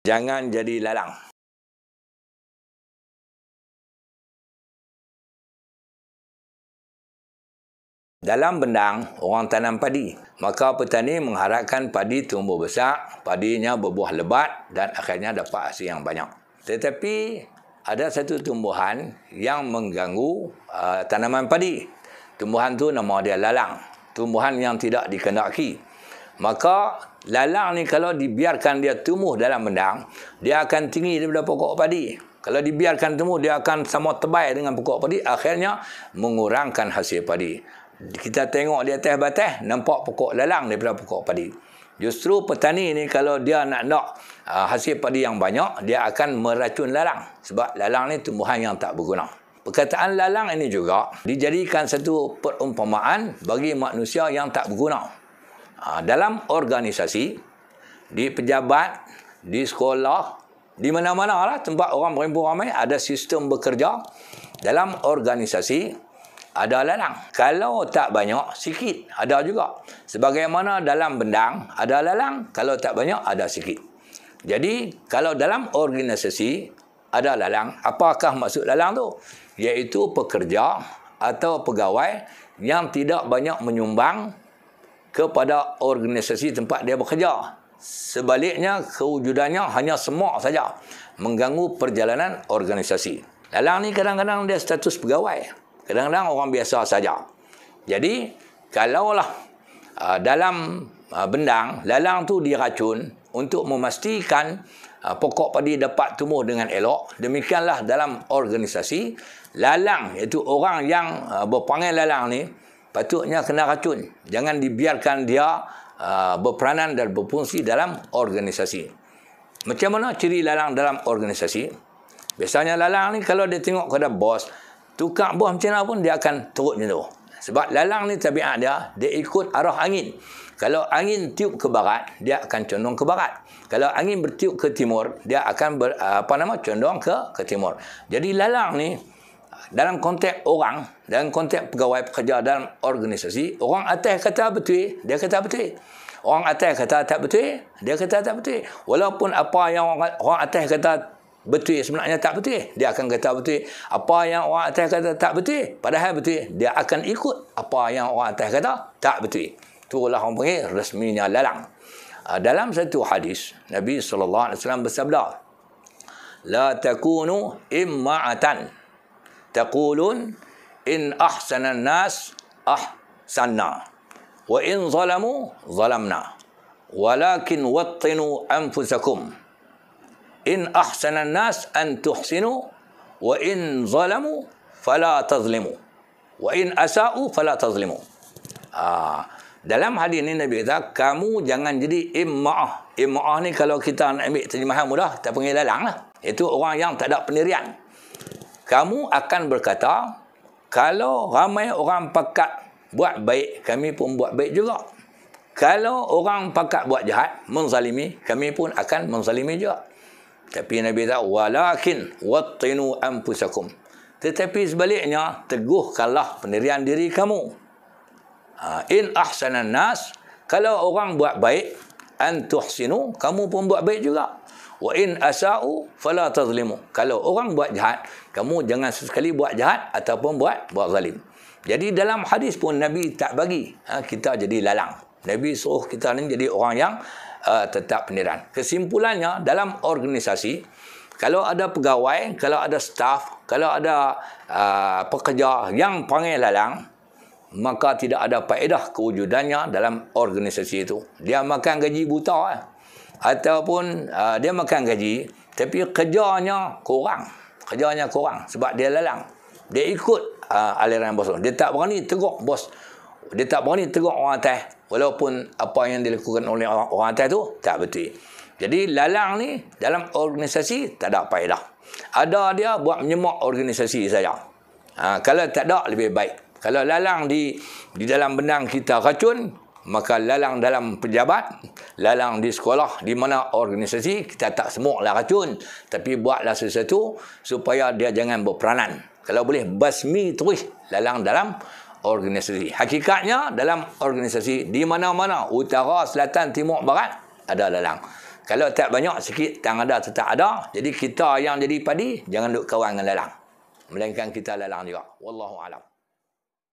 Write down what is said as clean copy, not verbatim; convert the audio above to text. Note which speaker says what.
Speaker 1: Jangan jadi lalang. Dalam bendang, orang tanam padi. Maka petani mengharapkan padi tumbuh besar, padinya berbuah lebat dan akhirnya dapat hasil yang banyak. Tetapi ada satu tumbuhan yang mengganggu tanaman padi. Tumbuhan tu nama dia lalang. Tumbuhan yang tidak dikehendaki. Maka lalang ni kalau dibiarkan dia tumbuh dalam bendang, dia akan tinggi daripada pokok padi. Kalau dibiarkan tumbuh, dia akan sama tebal dengan pokok padi, akhirnya mengurangkan hasil padi. Kita tengok di atas batas, nampak pokok lalang daripada pokok padi. Justru petani ni kalau dia nak hasil padi yang banyak, dia akan meracun lalang. Sebab lalang ni tumbuhan yang tak berguna. Perkataan lalang ini juga dijadikan satu perumpamaan bagi manusia yang tak berguna. Dalam organisasi, di pejabat, di sekolah, di mana-mana lah tempat orang berhimpun ramai, ada sistem bekerja. Dalam organisasi, ada lalang. Kalau tak banyak, sikit. Ada juga. Sebagaimana dalam bendang, ada lalang. Kalau tak banyak, ada sikit. Jadi, kalau dalam organisasi, ada lalang. Apakah maksud lalang tu? Iaitu pekerja atau pegawai yang tidak banyak menyumbang kepada organisasi tempat dia bekerja. Sebaliknya, kewujudannya hanya semak saja. Mengganggu perjalanan organisasi. Lalang ni kadang-kadang dia status pegawai. Kadang-kadang orang biasa saja. Jadi, kalaulah dalam bendang, lalang tu diracun untuk memastikan pokok padi dapat tumbuh dengan elok. Demikianlah dalam organisasi, lalang, iaitu orang yang berpanggil lalang ni, patutnya kena racun. Jangan dibiarkan dia berperanan dan berfungsi dalam organisasi. Macam mana ciri lalang dalam organisasi? Biasanya lalang ni kalau dia tengok kepada bos, tukar bos macam mana pun dia akan turut macam tu. Sebab lalang ni tabiat dia ikut arah angin. Kalau angin tiup ke barat, dia akan condong ke barat. Kalau angin bertiup ke timur, dia akan condong ke timur. Jadi lalang ni dalam konteks orang, dalam konteks pegawai pekerja dalam organisasi, orang atas kata betul, dia kata betul. Orang atas kata tak betul, dia kata tak betul. Walaupun apa yang orang atas kata betul sebenarnya tak betul, dia akan kata betul. Apa yang orang atas kata tak betul, padahal betul, dia akan ikut apa yang orang atas kata tak betul. Itulah orang panggil resminya lalang. Dalam satu hadis, Nabi SAW bersabda, la takunu imma'atan taqulun in ahsana nas ahsanna wa in zalamu zalamna walakin wattinu anfusakum in ahsanan nas an tuhsinu wa in zalamu fala tazlimu wa in asa'u fala tazlimu. Dalam hadis ini Nabi kata, kamu jangan jadi imma'ah. Imma'ah ni kalau kita nak ambil terjemahan mudah, tak panggil lalang lah. Itu orang yang tak ada pendirian. Kamu akan berkata, kalau ramai orang pakat buat baik, kami pun buat baik juga. Kalau orang pakat buat jahat, menzalimi, kami pun akan menzalimi juga. Tapi Nabi kata, walakin wattinu anfusakum. Tetapi sebaliknya, teguhkanlah pendirian diri kamu. In ahsanan nas, kalau orang buat baik, an tuhsinu, kamu pun buat baik juga. Wa in asa'u fala tazlimu. Kalau orang buat jahat, kamu jangan sesekali buat jahat ataupun buat zalim. Jadi dalam hadis pun Nabi tak bagi kita jadi lalang. Nabi suruh kita ni jadi orang yang tetap pendirian. Kesimpulannya, dalam organisasi, kalau ada pegawai, kalau ada staf, kalau ada pekerja yang panggil lalang, maka tidak ada faedah kewujudannya dalam organisasi itu. Dia makan gaji buta ataupun dia makan gaji tapi kerjanya kurang. Kerjanya kurang sebab dia lalang. Dia ikut aliran bos. Dia tak berani tegur bos. Dia tak berani tegur orang atas walaupun apa yang dilakukan oleh orang atas tu tak betul. Jadi lalang ni dalam organisasi tak ada faedah. Ada dia buat menyemak organisasi saja. Kalau tak ada lebih baik. Kalau lalang di dalam bendang kita racun, maka lalang dalam pejabat, lalang di sekolah, di mana organisasi, kita tak semuklah racun. Tapi buatlah sesuatu supaya dia jangan berperanan. Kalau boleh, basmi terus lalang dalam organisasi. Hakikatnya dalam organisasi, di mana-mana, utara, selatan, timur, barat, ada lalang. Kalau tak banyak sikit, tang ada tetap ada. Jadi kita yang jadi padi, jangan duk kawan dengan lalang. Melainkan kita lalang juga. Wallahu a'lam.